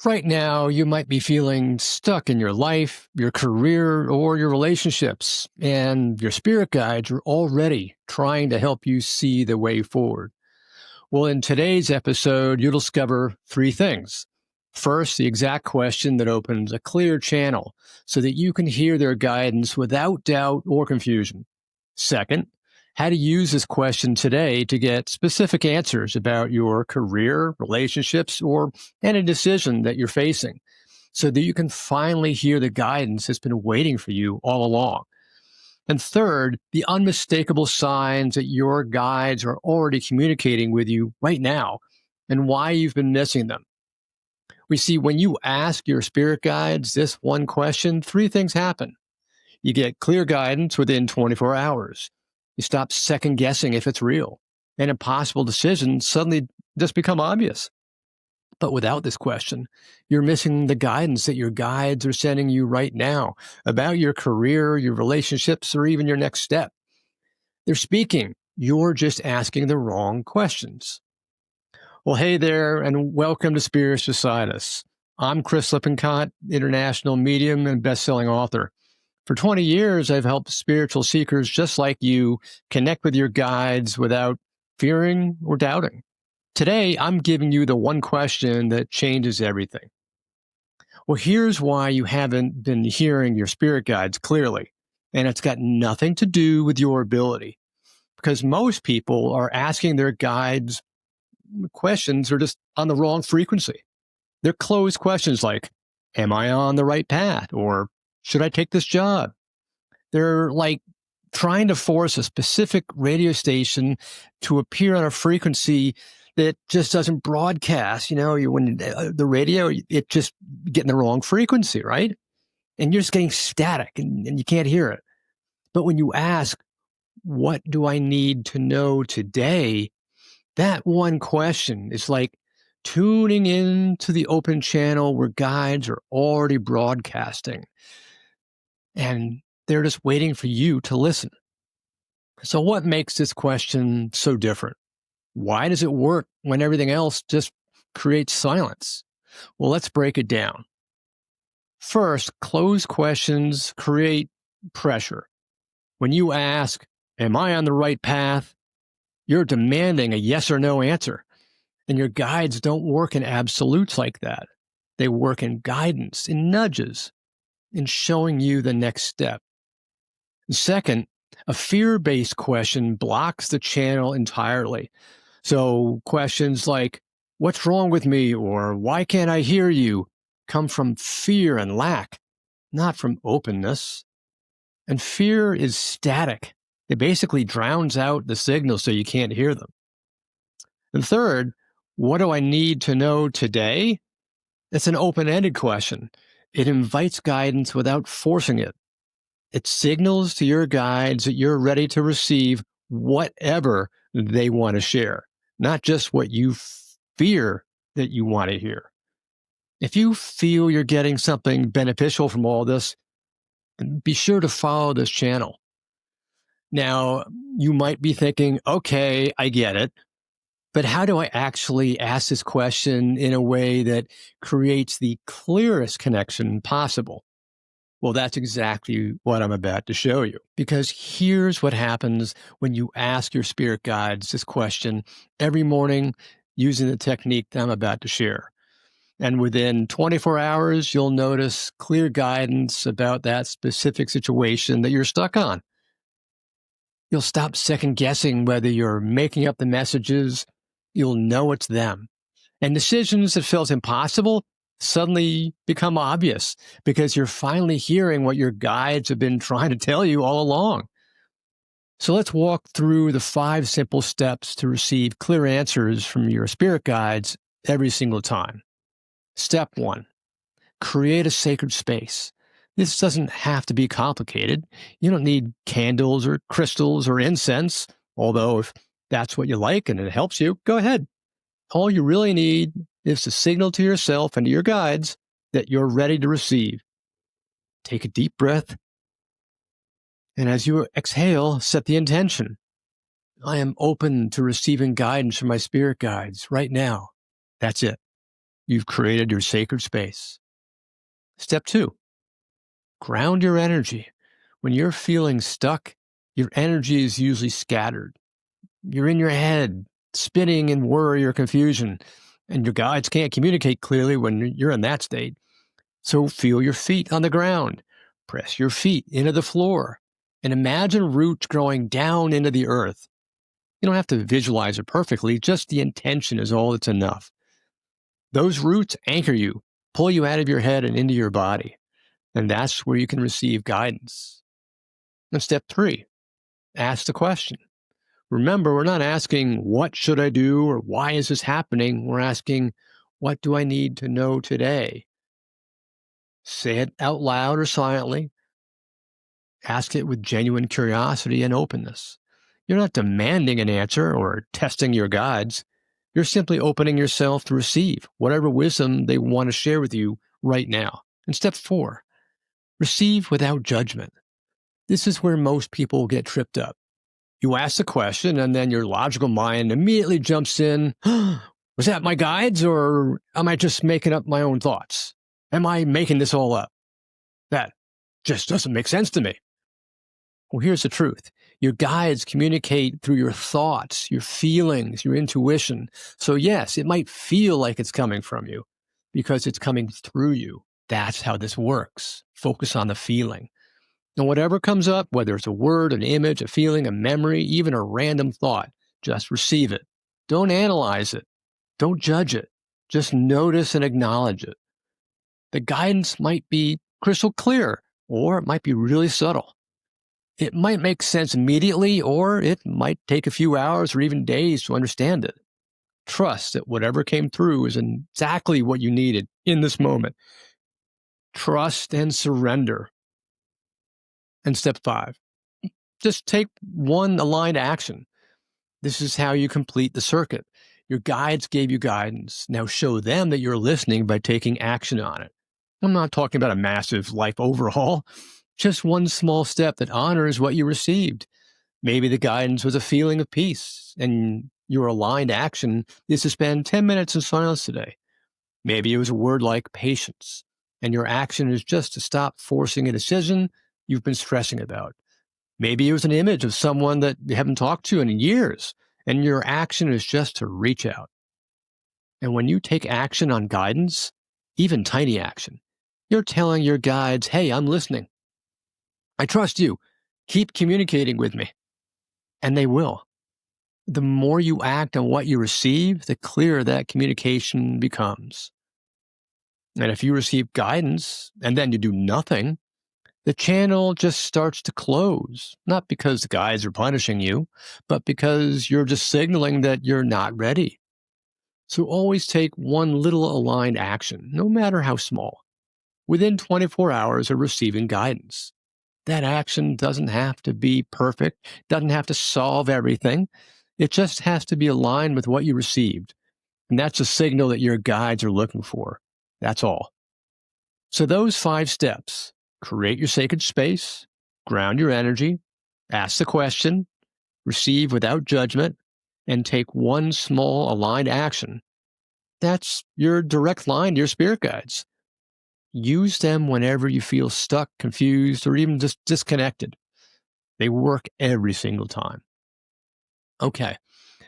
Right now, you might be feeling stuck in your life, your career, or your relationships, and your spirit guides are already trying to help you see the way forward. Well, in today's episode, you'll discover three things. First, the exact question that opens a clear channel so that you can hear their guidance without doubt or confusion. Second, how to use this question today to get specific answers about your career, relationships, or any decision that you're facing so that you can finally hear the guidance that's been waiting for you all along. And third, the unmistakable signs that your guides are already communicating with you right now and why you've been missing them. We see when you ask your spirit guides this one question, three things happen. You get clear guidance within 24 hours. You stop second guessing if it's real. And impossible decisions suddenly just become obvious. But without this question, you're missing the guidance that your guides are sending you right now about your career, your relationships, or even your next step. They're speaking. You're just asking the wrong questions. Well, hey there, and welcome to Spirits Beside Us. I'm Chris Lippincott, international medium and best-selling author. For 20 years, I've helped spiritual seekers just like you connect with your guides without fearing or doubting. Today, I'm giving you the one question that changes everything. Well, here's why you haven't been hearing your spirit guides clearly, and it's got nothing to do with your ability, because most people are asking their guides questions that are just on the wrong frequency. They're closed questions like, am I on the right path? Or should I take this job? They're like trying to force a specific radio station to appear on a frequency that just doesn't broadcast. When the radio, it just getting the wrong frequency, right? And you're just getting static and you can't hear it. But when you ask, what do I need to know today? That one question is like tuning in to the open channel where guides are already broadcasting. And they're just waiting for you to listen. So what makes this question so different? Why does it work when everything else just creates silence? Well, let's break it down. First, closed questions create pressure. When you ask, am I on the right path? You're demanding a yes or no answer. And your guides don't work in absolutes like that. They work in guidance, in nudges, in showing you the next step. Second, a fear-based question blocks the channel entirely. So questions like, what's wrong with me? Or why can't I hear you? Come from fear and lack, not from openness. And fear is static. It basically drowns out the signals so you can't hear them. And third, what do I need to know today? It's an open-ended question. It invites guidance without forcing it. It signals to your guides that you're ready to receive whatever they want to share, not just what you fear that you want to hear. If you feel you're getting something beneficial from all this, be sure to follow this channel. Now, you might be thinking, okay, I get it, but how do I actually ask this question in a way that creates the clearest connection possible? Well, that's exactly what I'm about to show you, because here's what happens when you ask your spirit guides this question every morning using the technique that I'm about to share. And within 24 hours, you'll notice clear guidance about that specific situation that you're stuck on. You'll stop second guessing whether you're making up the messages. You'll know it's them. And decisions that felt impossible suddenly become obvious because you're finally hearing what your guides have been trying to tell you all along. So let's walk through the 5 simple steps to receive clear answers from your spirit guides every single time. Step 1, create a sacred space. This doesn't have to be complicated. You don't need candles or crystals or incense, although if that's what you like and it helps you, go ahead. All you really need is to signal to yourself and to your guides that you're ready to receive. Take a deep breath. And as you exhale, set the intention. I am open to receiving guidance from my spirit guides right now. That's it. you've created your sacred space. Step 2, ground your energy. When you're feeling stuck, your energy is usually scattered. You're in your head, spinning in worry or confusion, and your guides can't communicate clearly when you're in that state. So feel your feet on the ground. Press your feet into the floor and imagine roots growing down into the earth. You don't have to visualize it perfectly, just the intention is all that's enough. Those roots anchor you, pull you out of your head and into your body, and that's where you can receive guidance. And step 3, ask the question. Remember, we're not asking, what should I do or why is this happening? We're asking, what do I need to know today? Say it out loud or silently. Ask it with genuine curiosity and openness. You're not demanding an answer or testing your guides. You're simply opening yourself to receive whatever wisdom they want to share with you right now. And step 4, receive without judgment. This is where most people get tripped up. You ask the question, and then your logical mind immediately jumps in. Was that my guides, or am I just making up my own thoughts? Am I making this all up? That just doesn't make sense to me. Well, here's the truth. Your guides communicate through your thoughts, your feelings, your intuition. So yes, it might feel like it's coming from you because it's coming through you. That's how this works. Focus on the feeling. And whatever comes up, whether it's a word, an image, a feeling, a memory, even a random thought, just receive it. Don't analyze it. Don't judge it. Just notice and acknowledge it. The guidance might be crystal clear, or it might be really subtle. It might make sense immediately, or it might take a few hours or even days to understand it. Trust that whatever came through is exactly what you needed in this moment. Trust and surrender. And step 5, just take one aligned action. This is how you complete the circuit. Your guides gave you guidance. Now show them that you're listening by taking action on it. I'm not talking about a massive life overhaul, just one small step that honors what you received. Maybe the guidance was a feeling of peace, and your aligned action is to spend 10 minutes in silence today. Maybe it was a word like patience, and your action is just to stop forcing a decision you've been stressing about. Maybe it was an image of someone that you haven't talked to in years, and your action is just to reach out. And when you take action on guidance, even tiny action, you're telling your guides, hey, I'm listening. I trust you. Keep communicating with me. And they will. The more you act on what you receive, the clearer that communication becomes. And if you receive guidance and then you do nothing, the channel just starts to close, not because the guides are punishing you, but because you're just signaling that you're not ready. So always take one little aligned action, no matter how small, within 24 hours of receiving guidance. That action doesn't have to be perfect, doesn't have to solve everything. It just has to be aligned with what you received. And that's a signal that your guides are looking for. That's all. So those 5 steps: create your sacred space, ground your energy, ask the question, receive without judgment, and take one small aligned action. That's your direct line to your spirit guides. Use them whenever you feel stuck, confused, or even just disconnected. They work every single time. Okay,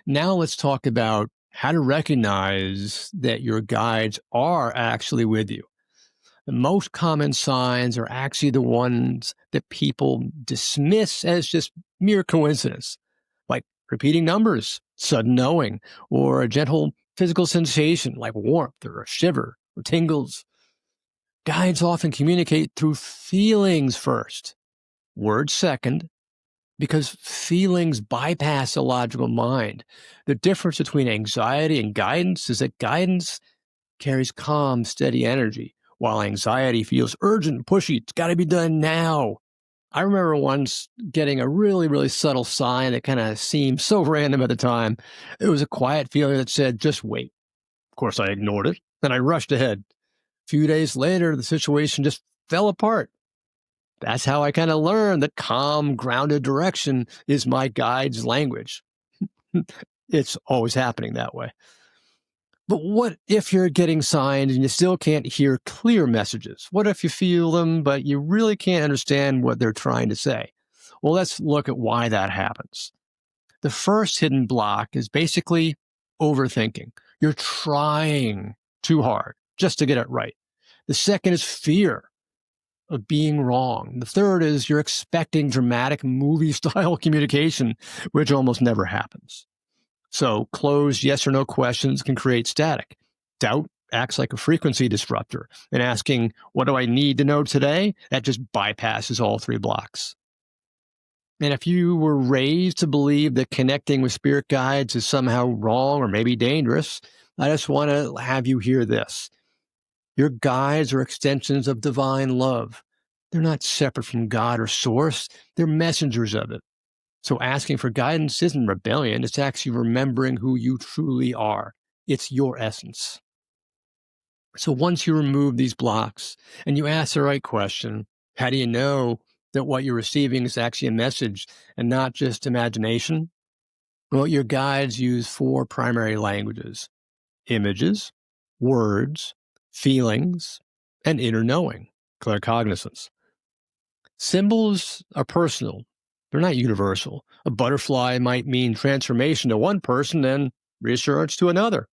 now let's talk about how to recognize that your guides are actually with you. The most common signs are actually the ones that people dismiss as just mere coincidence, like repeating numbers, sudden knowing, or a gentle physical sensation like warmth or a shiver or tingles. Guides often communicate through feelings first, words second, because feelings bypass the logical mind. The difference between anxiety and guidance is that guidance carries calm, steady energy, while anxiety feels urgent, pushy. It's got to be done now. I remember once getting a really, really subtle sign that kind of seemed so random at the time. It was a quiet feeling that said, just wait. Of course, I ignored it, and I rushed ahead. A few days later, the situation just fell apart. That's how I kind of learned that calm, grounded direction is my guide's language. It's always happening that way. But what if you're getting signs and you still can't hear clear messages? What if you feel them, but you really can't understand what they're trying to say? Well, let's look at why that happens. The first hidden block is basically overthinking. You're trying too hard just to get it right. The second is fear of being wrong. The third is you're expecting dramatic movie style communication, which almost never happens. So closed yes or no questions can create static. Doubt acts like a frequency disruptor, and asking, what do I need to know today? That just bypasses all three blocks. And if you were raised to believe that connecting with spirit guides is somehow wrong or maybe dangerous, I just want to have you hear this. Your guides are extensions of divine love. They're not separate from God or source. They're messengers of it. So asking for guidance isn't rebellion. It's actually remembering who you truly are. It's your essence. So once you remove these blocks and you ask the right question, how do you know that what you're receiving is actually a message and not just imagination? Well, your guides use four primary languages: images, words, feelings, and inner knowing, claircognizance. Symbols are personal. They're not universal. A butterfly might mean transformation to one person and reassurance to another.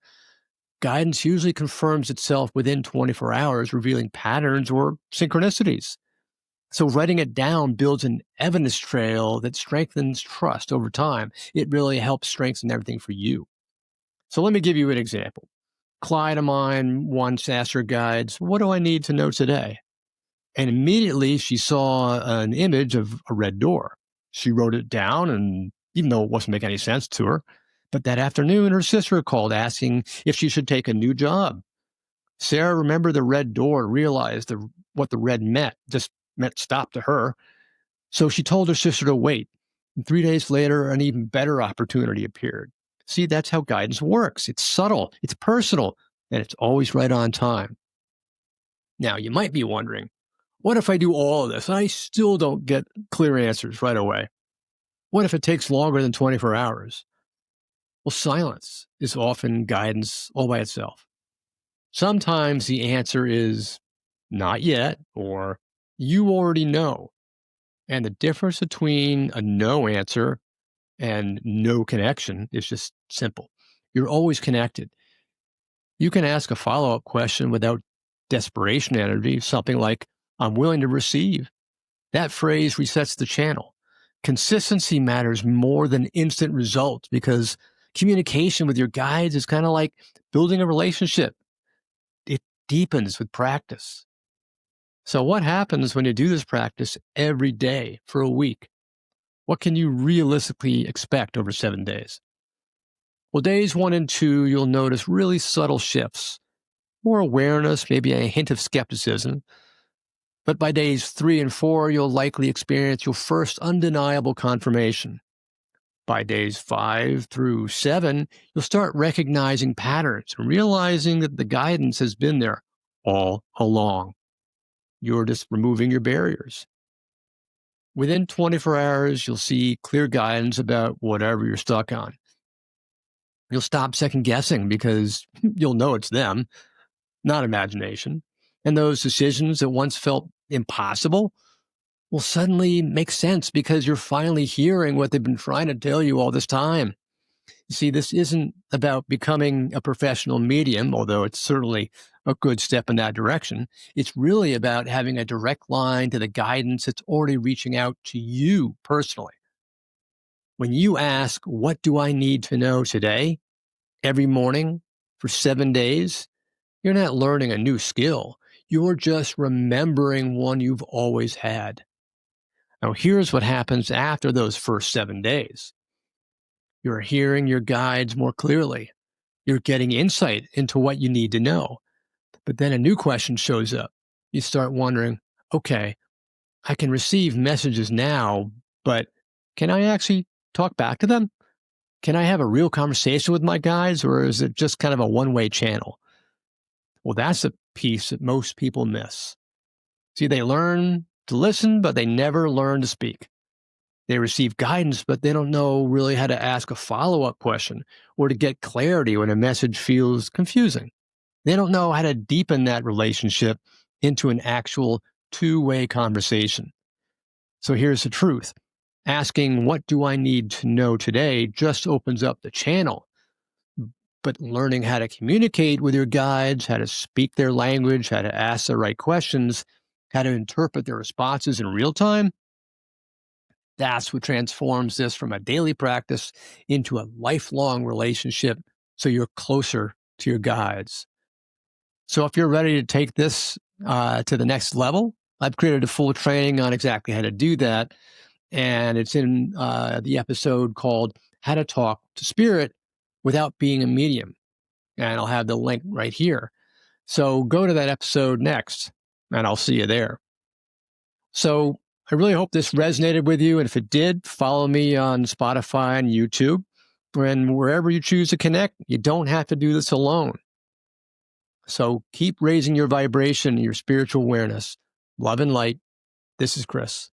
Guidance usually confirms itself within 24 hours, revealing patterns or synchronicities. So writing it down builds an evidence trail that strengthens trust over time. It really helps strengthen everything for you. So let me give you an example. Client of mine once asked her guides, what do I need to know today? And immediately she saw an image of a red door. She wrote it down, and even though it wasn't making any sense to her, but that afternoon her sister called asking if she should take a new job. Sarah remembered the red door, realized what the red meant, just meant stop to her. So she told her sister to wait. And 3 days later, an even better opportunity appeared. See, that's how guidance works. It's subtle, it's personal, and it's always right on time. Now, you might be wondering, what if I do all of this and I still don't get clear answers right away? What if it takes longer than 24 hours? Well, silence is often guidance all by itself. Sometimes the answer is not yet, or you already know. And the difference between a no answer and no connection is just simple. You're always connected. You can ask a follow up question without desperation energy, something like, I'm willing to receive. That phrase resets the channel. Consistency matters more than instant results because communication with your guides is kind of like building a relationship. It deepens with practice. So, what happens when you do this practice every day for a week? What can you realistically expect over 7 days? Well, days 1 and 2, you'll notice really subtle shifts, more awareness, maybe a hint of skepticism. But by days 3 and 4, you'll likely experience your first undeniable confirmation. By days 5 through 7, you'll start recognizing patterns and realizing that the guidance has been there all along. You're just removing your barriers. Within 24 hours, you'll see clear guidance about whatever you're stuck on. You'll stop second guessing because you'll know it's them, not imagination. And those decisions that once felt impossible will suddenly make sense because you're finally hearing what they've been trying to tell you all this time. You see, this isn't about becoming a professional medium, although it's certainly a good step in that direction. It's really about having a direct line to the guidance that's already reaching out to you personally. When you ask, what do I need to know today, every morning for 7 days, you're not learning a new skill. You're just remembering one you've always had. Now, here's what happens after those first 7 days. You're hearing your guides more clearly. You're getting insight into what you need to know. But then a new question shows up. You start wondering, okay, I can receive messages now, but can I actually talk back to them? Can I have a real conversation with my guides, or is it just kind of a one-way channel? Well, that's a piece that most people miss. See, they learn to listen, but they never learn to speak. They receive guidance, but they don't know really how to ask a follow-up question or to get clarity when a message feels confusing. They don't know how to deepen that relationship into an actual two-way conversation. So here's the truth. Asking, what do I need to know today, just opens up the channel. But learning how to communicate with your guides, how to speak their language, how to ask the right questions, how to interpret their responses in real time, that's what transforms this from a daily practice into a lifelong relationship so you're closer to your guides. So if you're ready to take this to the next level, I've created a full training on exactly how to do that. And it's in the episode called How to Talk to Spirit Without Being a Medium. And I'll have the link right here. So go to that episode next, and I'll see you there. So I really hope this resonated with you. And if it did, follow me on Spotify and YouTube. And wherever you choose to connect, you don't have to do this alone. So keep raising your vibration and your spiritual awareness. Love and light. This is Chris.